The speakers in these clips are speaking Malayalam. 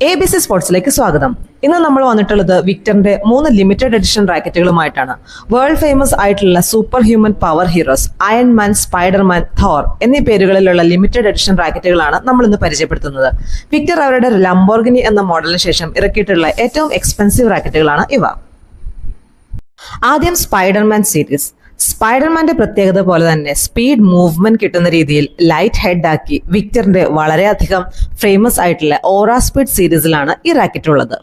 ABC സ്പോർട്സിലേക്ക് സ്വാഗതം. ഇന്ന് നമ്മൾ വന്നിട്ടുള്ളത് വിക്ടറിന്റെ 3 ലിമിറ്റഡ് എഡിഷൻ റാക്കറ്റുകളുമായിട്ടാണ്. വേൾഡ് ഫേമസ് ആയിട്ടുള്ള super human power heroes Iron Man, Spider Man, Thor എന്നീ പേരുകളിലുള്ള ലിമിറ്റഡ് എഡിഷൻ റാക്കറ്റുകളാണ് നമ്മൾ ഇന്ന് പരിചയപ്പെടുത്തുന്നത്. വിക്ടർ അവരുടെ ലംബോർഗിനി എന്ന മോഡലിന് ശേഷം ഇറക്കിയിട്ടുള്ള ഏറ്റവും എക്സ്പെൻസീവ് റാക്കറ്റുകളാണ് ഇവ. ആദ്യം സ്പൈഡർമാൻ സീരീസ്. സ്പൈഡർമാന്റെ പ്രത്യേകത പോലെ തന്നെ സ്പീഡ് മൂവ്മെന്റ് കിട്ടുന്ന രീതിയിൽ ലൈറ്റ് ഹെഡ് ആക്കി വിക്ടറിന്റെ വളരെയധികം ഫേമസ് ആയിട്ടുള്ള ഓറ സ്പീഡ് സീരീസിലാണ് ഈ റാക്കറ്റ് ഉള്ളത്.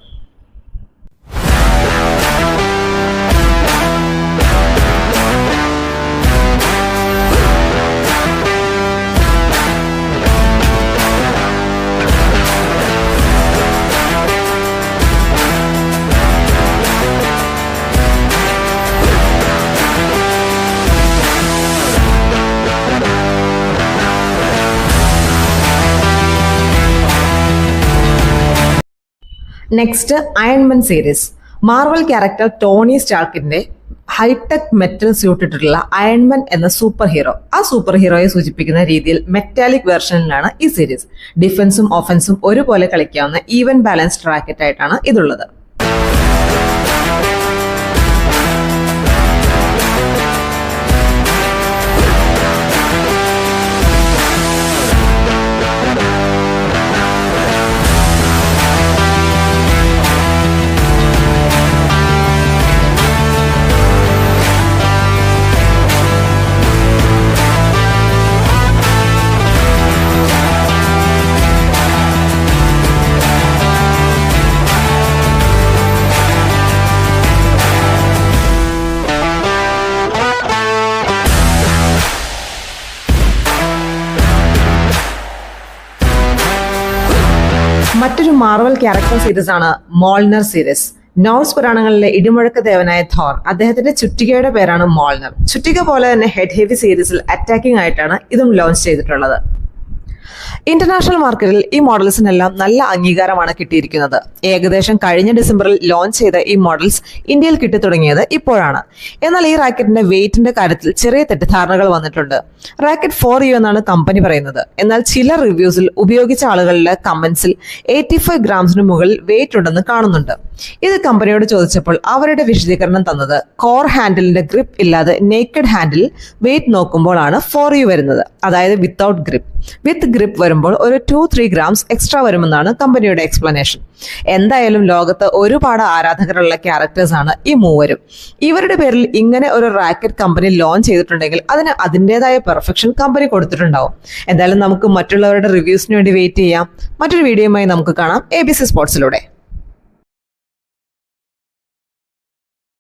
Next Iron Man series. Marvel character Tony സ്റ്റാർക്കിന്റെ ഹൈടെക് മെറ്റൽ സ്യൂട്ട് ഇട്ടിട്ടുള്ള അയൺമാൻ എന്ന സൂപ്പർ ഹീറോ. ആ സൂപ്പർ ഹീറോയെ സൂചിപ്പിക്കുന്ന രീതിയിൽ മെറ്റാലിക് വെർഷനിലാണ് ഈ സീരീസ്. ഡിഫൻസും ഓഫൻസും ഒരുപോലെ കളിക്കാവുന്ന ഈവൻ ബാലൻസ്ഡ് റാക്കറ്റ് ആയിട്ടാണ് ഇതുള്ളത്. മറ്റൊരു മാർവൽ ക്യാരക്ടർ സീരീസ് ആണ് മോൾനർ സീരീസ്. നോർസ് പുരാണങ്ങളിലെ ഇടിമുഴക്ക ദേവനായ തോർ, അദ്ദേഹത്തിന്റെ ചുറ്റികയുടെ പേരാണ് മോൾനർ. ചുറ്റിക പോലെ തന്നെ ഹെഡ് ഹെവി സീരീസിൽ അറ്റാക്കിംഗ് ആയിട്ടാണ് ഇതും ലോഞ്ച് ചെയ്തിട്ടുള്ളത്. ഇന്റർനാഷണൽ മാർക്കറ്റിൽ ഈ മോഡൽസിനെല്ലാം നല്ല അംഗീകാരമാണ് കിട്ടിയിരിക്കുന്നത്. ഏകദേശം കഴിഞ്ഞ ഡിസംബറിൽ ലോഞ്ച് ചെയ്ത ഈ മോഡൽസ് ഇന്ത്യയിൽ കിട്ടിത്തുടങ്ങിയത് ഇപ്പോഴാണ്. എന്നാൽ ഈ റാക്കറ്റിന്റെ വെയിറ്റിന്റെ കാര്യത്തിൽ ചെറിയ തെറ്റിദ്ധാരണകൾ വന്നിട്ടുണ്ട്. റാക്കറ്റ് 4U എന്നാണ് കമ്പനി പറയുന്നത്. എന്നാൽ ചില റിവ്യൂസിൽ ഉപയോഗിച്ച ആളുകളുടെ കമന്റ്സിൽ 85 ഗ്രാംസിന് മുകളിൽ വെയിറ്റ് ഉണ്ടെന്ന് കാണുന്നുണ്ട്. ഇത് കമ്പനിയോട് ചോദിച്ചപ്പോൾ അവരുടെ വിശദീകരണം തന്നത് കോർ ഹാൻഡിലിന്റെ ഗ്രിപ്പ് ഇല്ലാതെ നേക്കഡ് ഹാൻഡിൽ വെയിറ്റ് നോക്കുമ്പോഴാണ് 4U വരുന്നത്, അതായത് വിത്തൗട്ട് ഗ്രിപ്പ്. വിത്ത് ഗ്രിപ്പ് വരുമ്പോൾ ഒരു 2-3 ഗ്രാംസ് എക്സ്ട്രാ വരുമെന്നാണ് കമ്പനിയുടെ എക്സ്പ്ലനേഷൻ. എന്തായാലും ലോകത്ത് ഒരുപാട് ആരാധകരുള്ള ക്യാരക്ടേഴ്സ് ആണ് ഈ മൂവരും. ഇവരുടെ പേരിൽ ഇങ്ങനെ ഒരു റാക്കറ്റ് കമ്പനി ലോഞ്ച് ചെയ്തിട്ടുണ്ടെങ്കിൽ അതിന് അതിൻ്റെതായ പെർഫെക്ഷൻ കമ്പനി കൊടുത്തിട്ടുണ്ടാവും. എന്തായാലും നമുക്ക് മറ്റുള്ളവരുടെ റിവ്യൂസിന് വേണ്ടി വെയിറ്റ് ചെയ്യാം. മറ്റൊരു വീഡിയോയുമായി നമുക്ക് കാണാം ABC സ്പോർട്സിലൂടെ.